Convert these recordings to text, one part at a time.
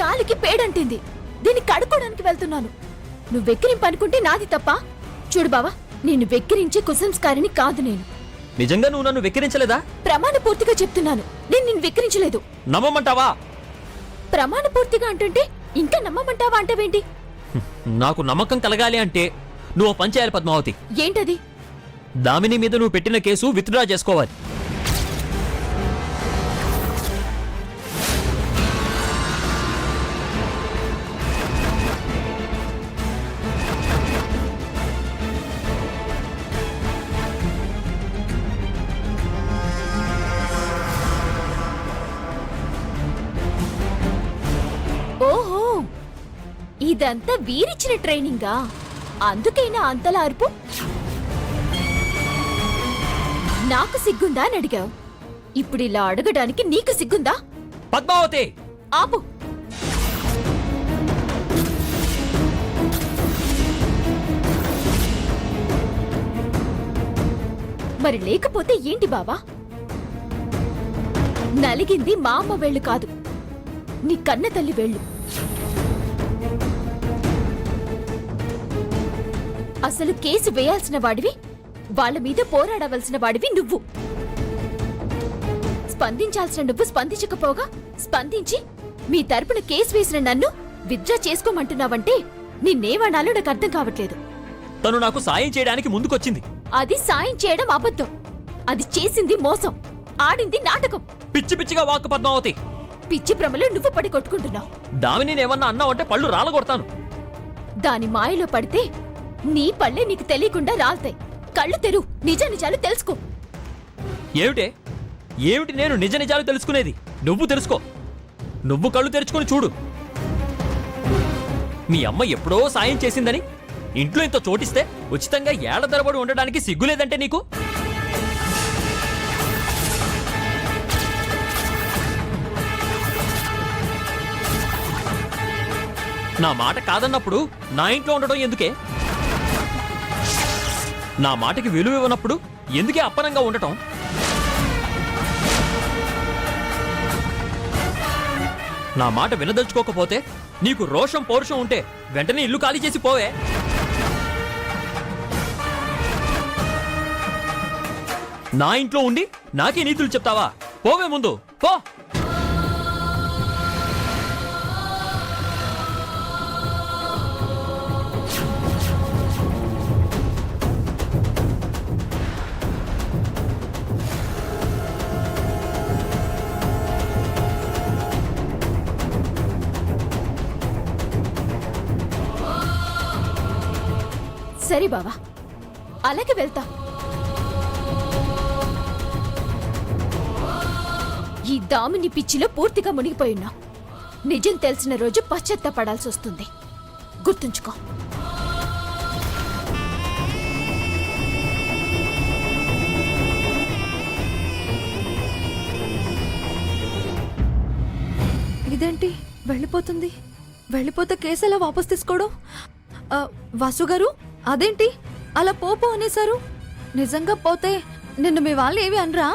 కాలికి పేడంటింది. దీన్ని కడుక్కోడానికి వెళ్తున్నాను. నువ్వు వెక్కిరింపు అనుకుంటే నాది తప్ప? చూడు బావా, నిన్ను వెక్కిరించే కుసంస్కారిని కాదు నేను. నిజంగా నువ్వు నన్ను వెక్కిరించలేదా? ప్రమాణ పూర్తిగా చెప్తున్నాను, నేను నిన్ను వెక్కిరించలేదు. నమ్మమంటావా? ప్రమాణ పూర్తిగా అంటుంటే ఇంకా నమ్మమంటావా అంటావేంటి? నాకు నమ్మకం కలగాలి అంటే నువ్వు పని చేయాలి పద్మావతి. ఏంటది? దామిని మీద నువ్వు పెట్టిన కేసు విత్డ్రా చేసుకోవాలి. ఓహో, ఇదంతా వీరిచ్చిన ట్రైనింగా? అందుకైనా అంతలా అరుపు? నాకు సిగ్గుందా అని అడిగావు. ఇప్పుడు ఇలా అడగడానికి నీకు సిగ్గుందా? పద్మావతి ఆపు. మరి లేకపోతే ఏంటి బావా? నలిగింది మా అమ్మ వేళ్ళు కాదు, నీ కన్న తల్లి వేళ్ళు. అసలు కేసు వేయాల్సిన వాడివి, వాళ్ళ మీద పోరాడవలసిన వాడివి నువ్వు. స్పందించాల్సిన నువ్వు స్పందించకపోగా స్పందించి మీ తరపున కేసు వేసిన నన్ను విత్డ్రా చేసుకోమంటున్నావంటే నిన్నేమనాలో నాకు అర్థం కావట్లేదు. తను నాకు సాయం చేయడానికి ముందుకొచ్చింది. అది సాయం చేయడం అబద్ధం, అది చేసింది మోసం, ఆడింది నాటకం. పిచ్చి పిచ్చిగా వాక్కు పద్మావతి. పిచ్చి భ్రమలో నువ్వు పడి కొట్టుకుంటున్నావు. దామిని నేనేమన్నా అన్నావంటే పళ్ళు రాలగొడతాను. దాని మాయలో పడితే నీ పళ్ళే నీకు తెలియకుండా రాల్తాయి. కళ్ళు తెరు, నిజ నిజాలు తెలుసుకో. ఏమిటి నేను నిజ నిజాలు తెలుసుకునేది? నువ్వు తెలుసుకో. నువ్వు కళ్ళు తెరుచుకొని చూడు. మీ అమ్మ ఎప్పుడో సాయం చేసిందని ఇంట్లో ఇంత చోటిస్తే ఉచితంగా ఏళ్ల తరబడి ఉండడానికి సిగ్గులేదంటే నీకు? నా మాట కాదన్నప్పుడు నా ఇంట్లో ఉండడం ఎందుకే? నా మాటకి విలువ ఇవ్వనప్పుడు ఎందుకే అప్పనంగా ఉండటం? నా మాట వినదలుచుకోకపోతే నీకు రోషం పౌరుషం ఉంటే వెంటనే ఇల్లు ఖాళీ చేసి పోవే. నా ఇంట్లో ఉండి నాకే నీతులు చెప్తావా? పోవే ముందు పో. సరే బావా, అలాగే వెళ్తా. ఈ దామిని పిచ్చిలో పూర్తిగా మునిగిపోయినా నిజం తెలిసిన రోజు పశ్చాత్తాపడాల్సి వస్తుంది, గుర్తుంచుకో. ఇదేంటి వెళ్ళిపోతుంది? వెళ్ళిపోతే కేసు ఎలా వాపస్ తీసుకోవడం? వాసు గారు, అదేంటి అలా పోపో అనేశారు? నిజంగా పోతే నిన్ను మీ వాళ్ళు ఏవి అనరా?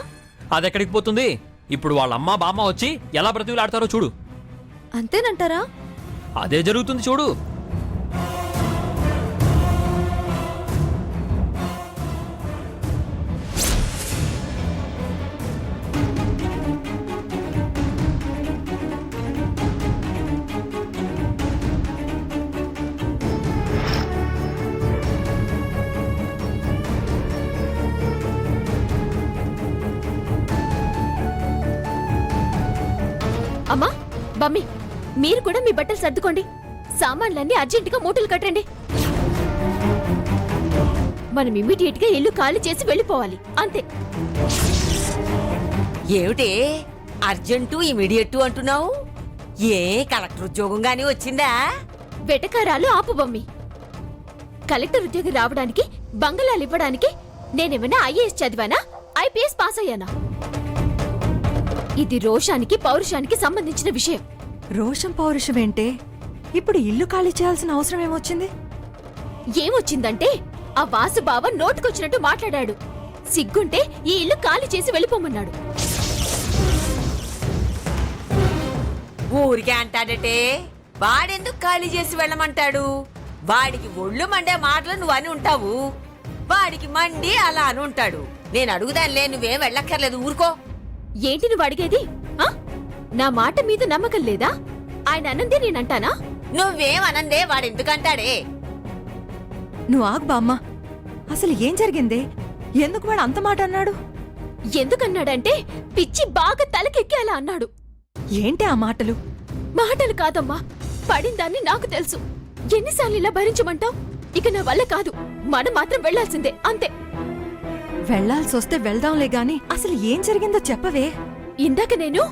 అదెక్కడికి పోతుంది? ఇప్పుడు వాళ్ళ అమ్మ బామ్మ వచ్చి ఎలా బ్రతిమలాడతారో చూడు. అంతేనంటారా? అదే జరుగుతుంది చూడు. అమ్మా, బమ్మి, మీరు కూడా మీ బట్టలు సర్దుకోండి. సామాన్లన్నీ అర్జెంటుగా మూటలు కట్టండి. మనం ఇమ్మీడియట్ గా ఇల్లు ఖాళీ చేసి వెళ్ళిపోవాలి, అంతే. ఏమిటే అర్జెంటు ఇమీడియట్ అంటున్నావు? ఏ కలెక్టర్ ఉద్యోగం గానీ వచ్చిందా? వెటకారాలు ఆపు బమ్మి. కలెక్టర్ ఉద్యోగం రావడానికి, బంగళాలు ఇవ్వడానికి నేనేమైనా ఐఏఎస్ చదివానా, ఐపీఎస్ పాస్ అయ్యానా? ఇది రోషానికి పౌరుషానికి సంబంధించిన విషయం. రోషం పౌరుషం ఏంటే? ఇప్పుడు ఇల్లు ఖాళీ చేయాల్సిన అవసరం ఏమొచ్చింది? ఏమొచ్చిందంటే ఆ వాసు బావ నోటుకొచ్చినట్టు మాట్లాడాడు. సిగ్గుంటే ఈ ఇల్లు ఖాళీ చేసి వెళ్ళిపోమన్నాడు. ఊరికే అంటాడటే వాడెందుకు ఖాళీ చేసి వెళ్ళమంటాడు? వాడికి ఒళ్ళు మండే మాటలు నువ్వు అని ఉంటావు, వాడికి మండి అలా అని ఉంటాడు. నేను అడుగుదానిలే, నువ్వేం వెళ్ళక్కర్లేదు, ఊరుకో. ఏంటి నువ్వు అడిగేది ఆ? నా మాట మీద నమ్మకం లేదా? ఆయన అన్నదే నేనంటానా? నువ్వేం అనందే, వాడెందుకంటాడే? నువ్వు ఆగు బామ్మ. అసలు ఏం జరిగిందే? ఎందుకు వాడు అంత మాట అన్నాడు? ఎందుకన్నాడంటే పిచ్చి బాగా తలకెక్కి అలా అన్నాడు. ఏంటి ఆ మాటలు? మాటలు కాదమ్మా, పడిందాన్ని నాకు తెలుసు. ఎన్నిసార్లు ఇలా భరించమంటావు? ఇక నా వల్ల కాదు, మనం మాత్రం వెళ్లాల్సిందే, అంతే. వెళ్లాల్సొస్తే వెళ్దాంలే గాని అసలు ఏం జరిగిందో చెప్పవే. ఇందాక నేను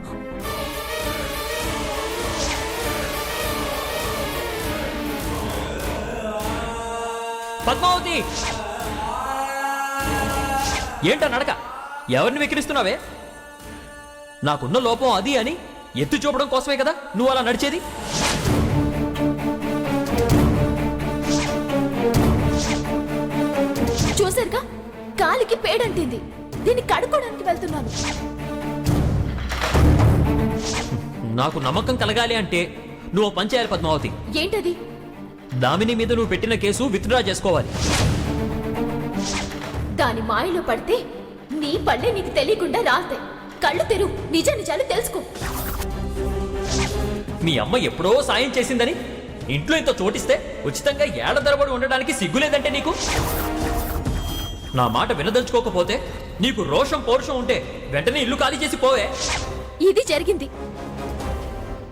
పద్మావతి, ఏంటా నడక? ఎవరిని వెక్కిరిస్తున్నావే? నాకున్న లోపం అది అని ఎత్తి చూపడం కోసమే కదా నువ్వు అలా నడిచేది. చూసారుగా, కాలికి పేడంటింది. దీన్ని కడుక్కోడానికి వెళ్తున్నాను. నాకు నమ్మకం కలగాలి అంటే నువ్వు ఓ పని చేయాలి పద్మావతి. ఏంటది? దామిని మీద నువ్వు పెట్టిన కేసు విత్డ్రా చేసుకోవాలి. దాని మాయలో పడితే నీ పళ్ళే నీకు తెలియకుండా రాల్తాయి. కళ్ళు తెరు, నిజ నిజాలు తెలుసుకో. మీ అమ్మ ఎప్పుడో సాయం చేసిందని ఇంట్లో ఇంత చోటిస్తే ఉచితంగా ఏళ్ల తరబడి ఉండడానికి సిగ్గులేదంటే నీకు? నా మాట వినదలుచుకోకపోతే, నీకు రోషం పౌరుషం ఉంటే వెంటనే ఇల్లు ఖాళీ చేసి పోవే. ఇది జరిగింది.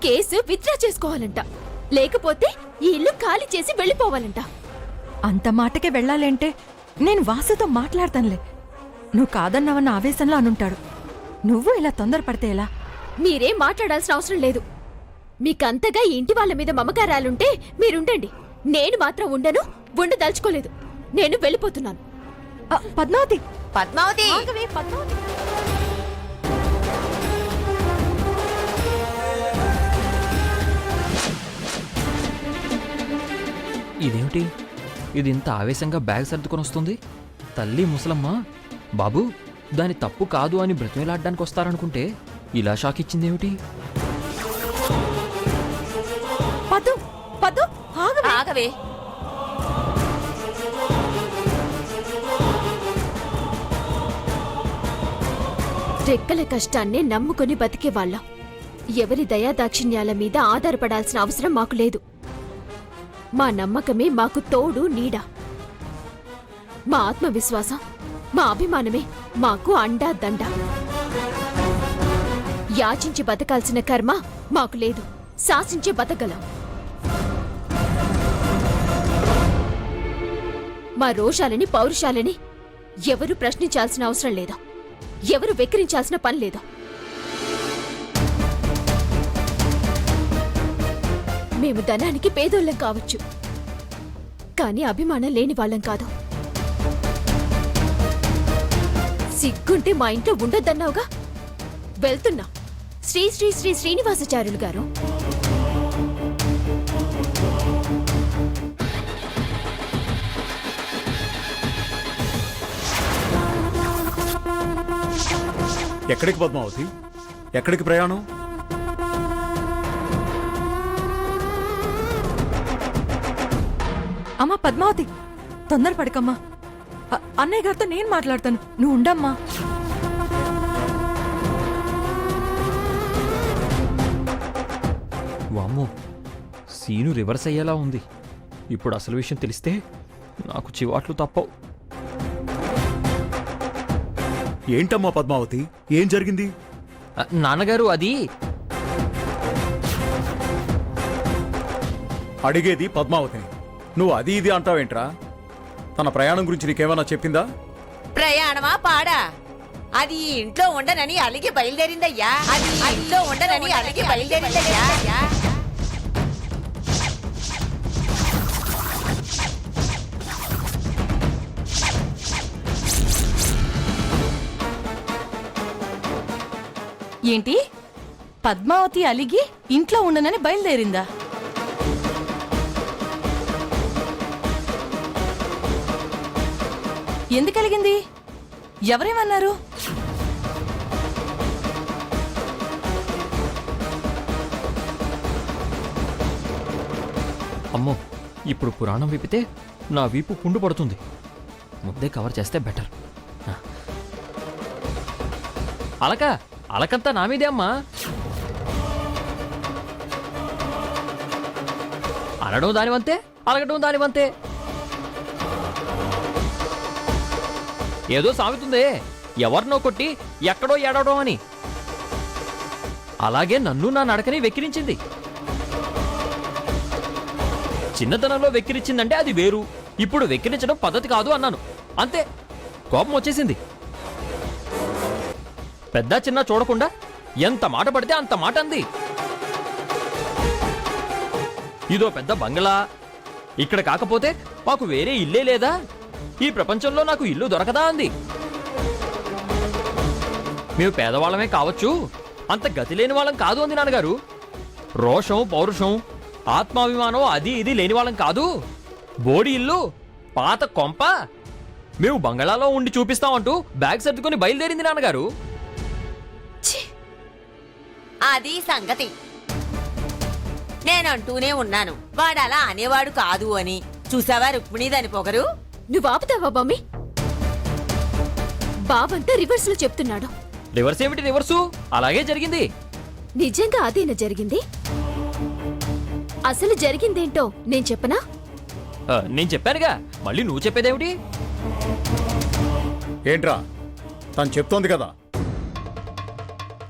కేసు విత్డ్రా చేసుకోవాలంట, లేకపోతే ఈ ఇల్లు ఖాళీ చేసి వెళ్ళిపోవాలంట. అంత మాటకే వెళ్ళాలంటే నేను వాసుతో మాట్లాడతానులే. నువ్వు కాదన్నావన్న ఆవేశంలో అనుంటాడు. నువ్వు ఇలా తొందరపడితే ఎలా? మీరేం మాట్లాడాల్సిన అవసరం లేదు. మీకంతగా ఈ ఇంటి వాళ్ళ మీద మమకారాలుంటే మీరుండండి. నేను మాత్రం ఉండను, ఉండదలుచుకోలేదు. నేను వెళ్ళిపోతున్నాను. పద్మావతి, పద్మావతి, ఆగవే, పద్మావతి. ఇదేమిటి? ఇది ఇంత ఆవేశంగా బ్యాగ్ సర్దుకొని వస్తుంది. తల్లి ముసలమ్మ బాబు దాని తప్పు కాదు అని బ్రతిమలాడడానికి వస్తారనుకుంటే ఇలా షాక్ ఇచ్చిందేమిటి? పద్దు, పద్దు, ఆగవే. ఆగవే. రెక్కల కష్టాన్నే నమ్ముకొని బతికేవాళ్ళం. ఎవరి దయాదాక్షిణ్యాల మీద ఆధారపడాల్సిన అవసరం మాకు లేదు. మా నమ్మకమే మాకు తోడు నీడ. మా ఆత్మవిశ్వాసం, మా అభిమానమే మాకు అండా దండ. యాచించి బతకాల్సిన కర్మ మాకు లేదు, శాసించి బతకగలం. మా రోషాలని, పౌరుషాలని ఎవరు ప్రశ్నించాల్సిన అవసరం లేదు, ఎవరు వెక్కిరించాల్సిన పని లేదు. మేము ధనానికి పేదోళ్ళం కావచ్చు, కానీ అభిమానం లేని వాళ్ళం కాదు. సిగ్గుంటే మా ఇంట్లో ఉండొద్దన్నావుగా, వెళ్తున్నా. శ్రీ శ్రీ శ్రీ శ్రీనివాసాచార్యులు గారు. ఎక్కడికి పద్మావతి? ఎక్కడికి ప్రయాణం? అమ్మా పద్మావతి, తొందరపడకమ్మా. అన్నయ్య గారితో నేను మాట్లాడతాను, నువ్వు ఉండమ్మా. వామ్మో, సీను రివర్స్ అయ్యేలా ఉంది. ఇప్పుడు అసలు విషయం తెలిస్తే నాకు చివాట్లు తప్పవు. ఏంటమ్మా పద్మావతి, ఏం జరిగింది? నాన్నగారు అది అడిగేది పద్మావతిని, నువ్వు అది ఇది అంటావేంట్రా? తన ప్రయాణం గురించి నీకేమన్నా చెప్పిందా? ప్రయాణమా పాడా? అది ఈ ఇంట్లో ఉండనని అలిగి బయలుదేరిందయ్యా. అది ఈ ఇంట్లో ఉండనని అలిగి బయలుదేరిందయ్యా. ఏంటి? పద్మావతి అలిగి ఇంట్లో ఉండనని బయలుదేరిందా? ఎందుకు అలిగింది? ఎవరేమన్నారు? అమ్మో, ఇప్పుడు పురాణం విప్పితే నా వీపు పుండు పడుతుంది. ముద్దే కవర్ చేస్తే బెటర్. అలకంతా నా మీదే అమ్మా. అనడం దానివంతే, అలగడం దానివంతే. ఏదో సాగుతుందే, ఎవరినో కొట్టి ఎక్కడో ఏడవడం అని. అలాగే నన్ను నా నడకని వెక్కిరించింది. చిన్నతనంలో వెక్కిరించిందంటే అది వేరు, ఇప్పుడు వెక్కిరించడం పద్ధతి కాదు అన్నాను. అంతే, కోపం వచ్చేసింది. పెద్ద చిన్న చూడకుండా ఎంత మాట పడితే అంత మాట అంది. ఇదో పెద్ద బంగ్లా, ఇక్కడ కాకపోతే మాకు వేరే ఇల్లే లేదా, ఈ ప్రపంచంలో నాకు ఇల్లు దొరకదా అంది. మేము పేదవాళ్ళమే కావచ్చు, అంత గతి లేని వాళ్ళం కాదు అంది నాన్నగారు. రోషం, పౌరుషం, ఆత్మాభిమానం అది ఇది లేని వాళ్ళం కాదు. బోడి ఇల్లు, పాత కొంప, మేము బంగాళాలో ఉండి చూపిస్తామంటూ బ్యాగ్ సర్దుకొని బయలుదేరింది నాన్నగారు. అది సంగతి. నేనంటూనే ఉన్నాను వాడు అలా అనేవాడు కాదు అని. చూసావా రుక్మిణి దాని పొగరు. నువ్వు ఆపుతావా మమ్మీ? బాబంతా రివర్స్ లో చెప్తున్నాడు. రివర్స్ ఏమిటి రివర్సు? అలాగే జరిగింది. నిజంగా అదేనా జరిగింది? అసలు జరిగిందేంటో నేను చెప్పనా? నేను చెప్పానుగా, మళ్ళీ నువ్వు చెప్పేదేమిటి? ఏంట్రా తను చెప్తోంది కదా,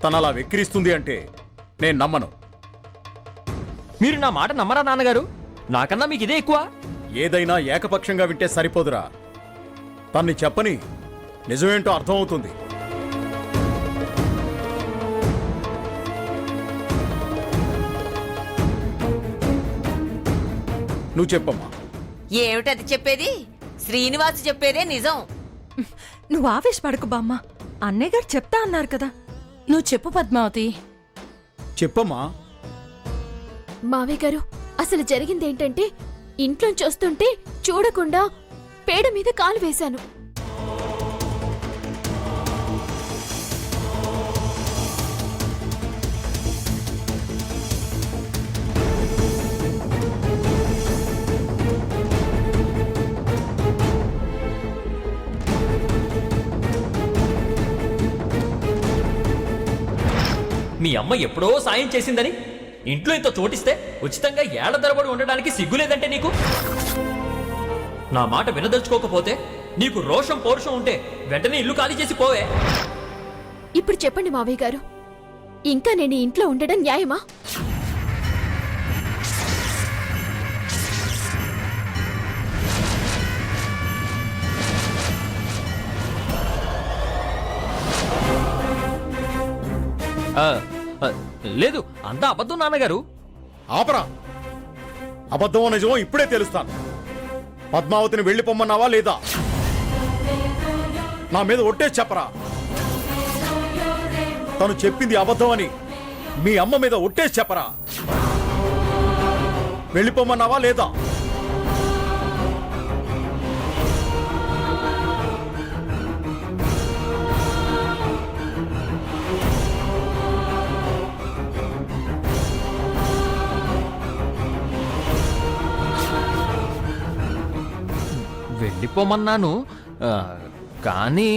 తను అలా వెక్కిరిస్తుంది అంటే నేను నమ్మను. మీరు నా మాట నమ్మరా నాన్నగారు? నాకన్నా మీకు ఇదే ఎక్కువ. ఏదైనా ఏకపక్షంగా వింటే సరిపోదురా. తన్ని చెప్పని నిజమేంటో అర్థమవుతుంది. నువ్వు చెప్పమ్మా. ఏమిటది చెప్పేది? శ్రీనివాసు చెప్పేదే నిజం. నువ్వు ఆవేశపడకు బామ్మ, అన్నయ్య గారు చెప్తా అన్నారు కదా. నువ్వు చెప్పు పద్మావతి. చెప్పమ్మా. మావయ్య గారు, అసలు జరిగిందేంటంటే ఇంట్లోంచి వస్తుంటే చూడకుండా పేడ మీద కాలు వేశాను. మీ అమ్మ ఎప్పుడో సాయం చేసిందని ఇంట్లో ఇంత చోటిస్తే ఉచితంగా ఏళ్ల తరబడి ఉండడానికి సిగ్గులేదంటే నీకు? నా మాట వినదలుచుకోకపోతే, నీకు రోషం పౌరుషం ఉంటే వెంటనే ఇల్లు ఖాళీ చేసి పోవే. ఇప్పుడు చెప్పండి మావయ్య గారు, ఇంకా నేను ఈ ఇంట్లో ఉండడం న్యాయమా? లేదు, అంతా అబద్ధం నాన్నగారు. ఆపరా. అబద్ధమో నిజమో ఇప్పుడే తెలుస్తాను. పద్మావతిని వెళ్ళిపోమ్మన్నావా లేదా? నా మీద ఒట్టేసి చెప్పరా. తను చెప్పింది అబద్ధం అని మీ అమ్మ మీద ఒట్టేసి చెప్పరా. వెళ్ళిపోమ్మన్నావా లేదా? వెళ్ళిపోమన్నాను, కానీ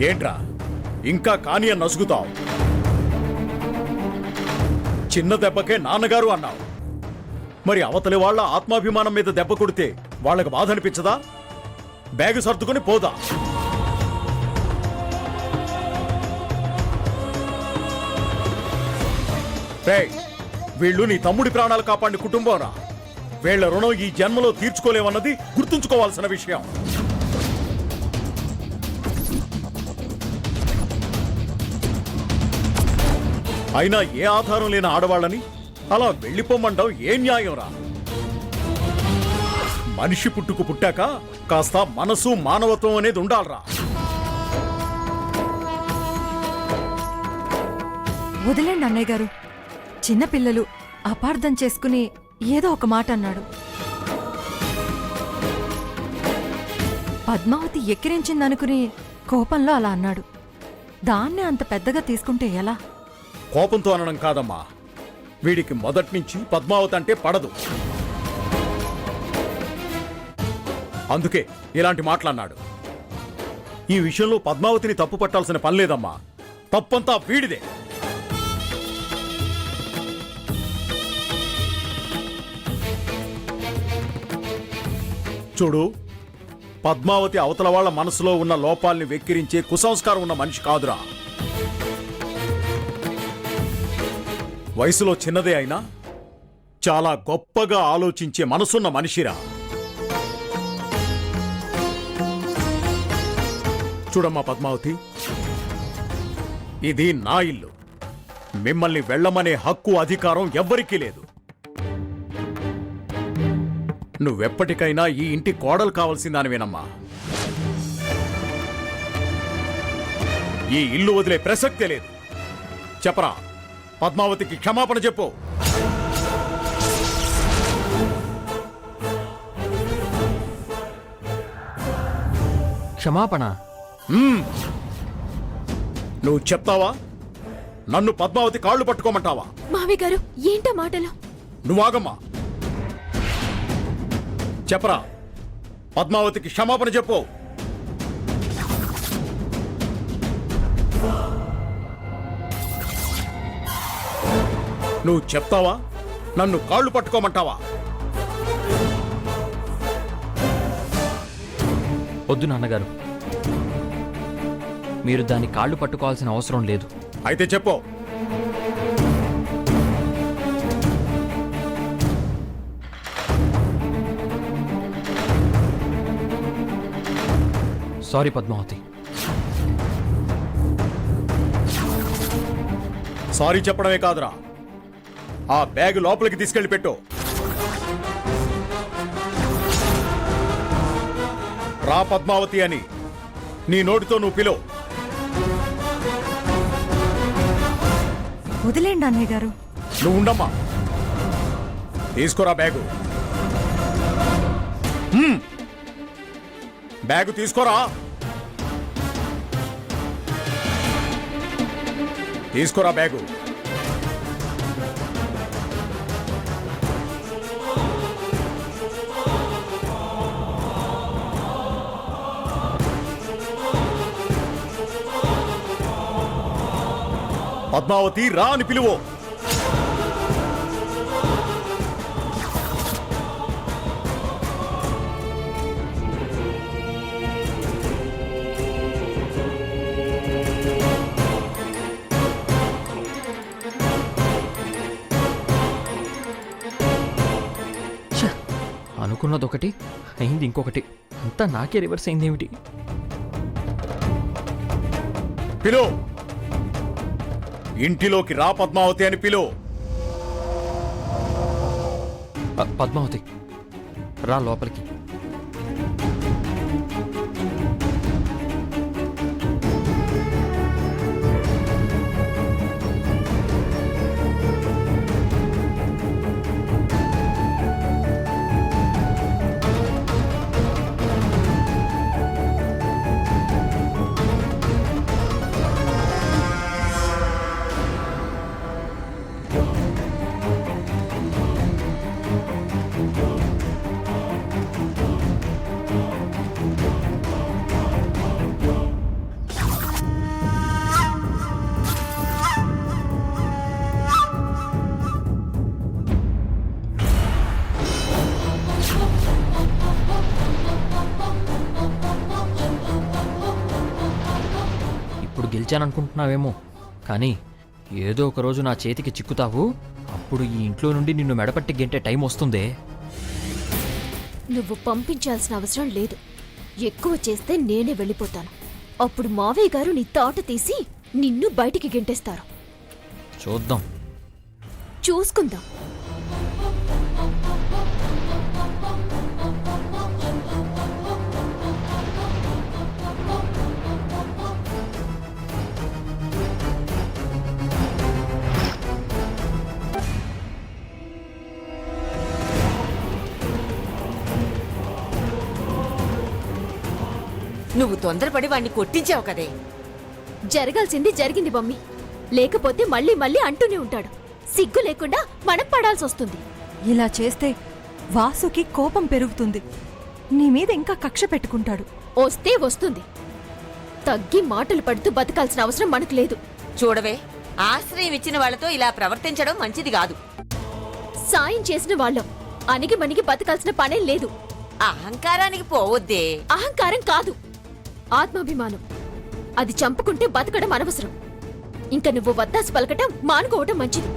ఏంట్రా ఇంకా కాని అని నసుగుతావు? చిన్న దెబ్బకే నాన్నగారు అన్నావు. మరి అవతలి వాళ్ళ ఆత్మాభిమానం మీద దెబ్బ కొడితే వాళ్ళకి బాధ అనిపించదా? బ్యాగు సర్దుకొని పోదా? వీళ్ళు నీ తమ్ముడి ప్రాణాలు కాపాడిన కుటుంబంరా. వీళ్ల రుణం ఈ జన్మలో తీర్చుకోలేమన్నది గుర్తుంచుకోవాల్సిన విషయం. అయినా ఏ ఆధారం లేని ఆడవాళ్ళని అలా వెళ్ళిపోమంటావు? ఏ న్యాయం రా? మనిషి పుట్టుకు పుట్టాక కాస్త మనసు మానవత్వం అనేది ఉండాలరా. వదిలేండి అన్నయ్య గారు. చిన్నపిల్లలు అపార్థం చేసుకుని ఏదో ఒక మాట అన్నాడు. పద్మావతి ఎక్కిరించిందనుకుని కోపంలో అలా అన్నాడు. దాన్నే అంత పెద్దగా తీసుకుంటే ఎలా? కోపంతో అనడం కాదమ్మా, వీడికి మొదటి నుంచి పద్మావతి అంటే పడదు. అందుకే ఇలాంటి మాటలన్నాడు. ఈ విషయంలో పద్మావతిని తప్పు పట్టాల్సిన పని లేదమ్మా, తప్పంతా వీడిదే. చూడు, పద్మావతి అవతల వాళ్ళ మనసులో ఉన్న లోపాల్ని వెక్కిరించే కుసంస్కారం ఉన్న మనిషి కాదురా. వయసులో చిన్నదే అయినా చాలా గొప్పగా ఆలోచించే మనసున్న మనిషిరా. చూడమ్మా పద్మావతి, ఇది నా ఇల్లు. మిమ్మల్ని వెళ్ళమనే హక్కు అధికారం ఎవ్వరికీ లేదు. నువ్వెప్పటికైనా ఈ ఇంటి కోడలు కావాల్సిందానివేనమ్మా. ఈ ఇల్లు వదిలే ప్రసక్తే లేదు. చెప్పరా, పద్మావతికి క్షమాపణ చెప్పు. క్షమాపణ? నువ్వు చెప్తావా? నన్ను పద్మావతి కాళ్ళు పట్టుకోమంటావా? మావయ్య గారు ఏంటో మాటలు? నువ్వాగమ్మా. చెప్పరా, పద్మావతికి క్షమాపణ చెప్పు. నువ్వు చెప్తావా? నన్ను కాళ్ళు పట్టుకోమంటావా? వద్దు నాన్నగారు, మీరు దాని కాళ్ళు పట్టుకోవాల్సిన అవసరం లేదు. అయితే చెప్పు. సారీ పద్మావతి. సారీ చెప్పడమే కాదురా, ఆ బ్యాగ్ లోపలికి తీసుకెళ్లి పెట్టు. రా పద్మావతి అని నీ నోటితో నువ్వు పిలువు. వదిలేండి అన్నయ్య గారు. నువ్వు ఉండమ్మా. తీసుకోరా బ్యాగు. బ్యాగు తీసుకోరా. తీసుకోరా బ్యాగు. పద్మావతి రా అని పిలువు. అనుకున్నదొకటి అయింది ఇంకొకటి. అంతా నాకే రివర్స్ అయింది ఏమిటి? పిలువు. ఇంటిలోకి రా పద్మావతి అని పిలువు. పద్మావతి రా లోపలికి. గెలిచాననుకుంటున్నావేమో, కానీ ఏదో ఒక రోజు నా చేతికి చిక్కుతావు. అప్పుడు ఈ ఇంట్లో నుండి నిన్ను మెడపట్టి గెంటే టైం వస్తుందే. నువ్వు పంపించాల్సిన అవసరం లేదు. ఎక్కువ చేస్తే నేనే వెళ్ళిపోతాను. అప్పుడు మావయ్య గారు నీ తాట తీసి నిన్ను బయటికి గెంటేస్తారు. చూద్దాం. చూసుకుందాం. నువ్వు తొందరపడి వాణ్ణి కొట్టించావు కదే. జరగాల్సింది జరిగింది మమ్మీ. లేకపోతే మళ్ళీ మళ్ళీ అంటూనే ఉంటాడు. సిగ్గు లేకుండా మనం పడాల్సి వస్తుంది. ఇలా చేస్తే వాసుకి కోపం పెరుగుతుంది. నీ మీద ఇంకా కక్ష పెట్టుకుంటాడు. వస్తే వస్తుంది. తగ్గి మాటలు పడుతూ బతకాల్సిన అవసరం మనకు లేదు. చూడవే, ఆశ్రయం ఇచ్చిన వాళ్ళతో ఇలా ప్రవర్తించడం మంచిది కాదు. సాయం చేసిన వాళ్ళం అణిగి మణిగి బతకాల్సిన పనేం లేదు. అహంకారానికి పోవద్దే. అహంకారం కాదు, ఆత్మాభిమానం. అది చంపుకుంటే బతకడం అనవసరం. ఇంక నువ్వు వత్తాసు పలకటం మానుకోవటం మంచిది.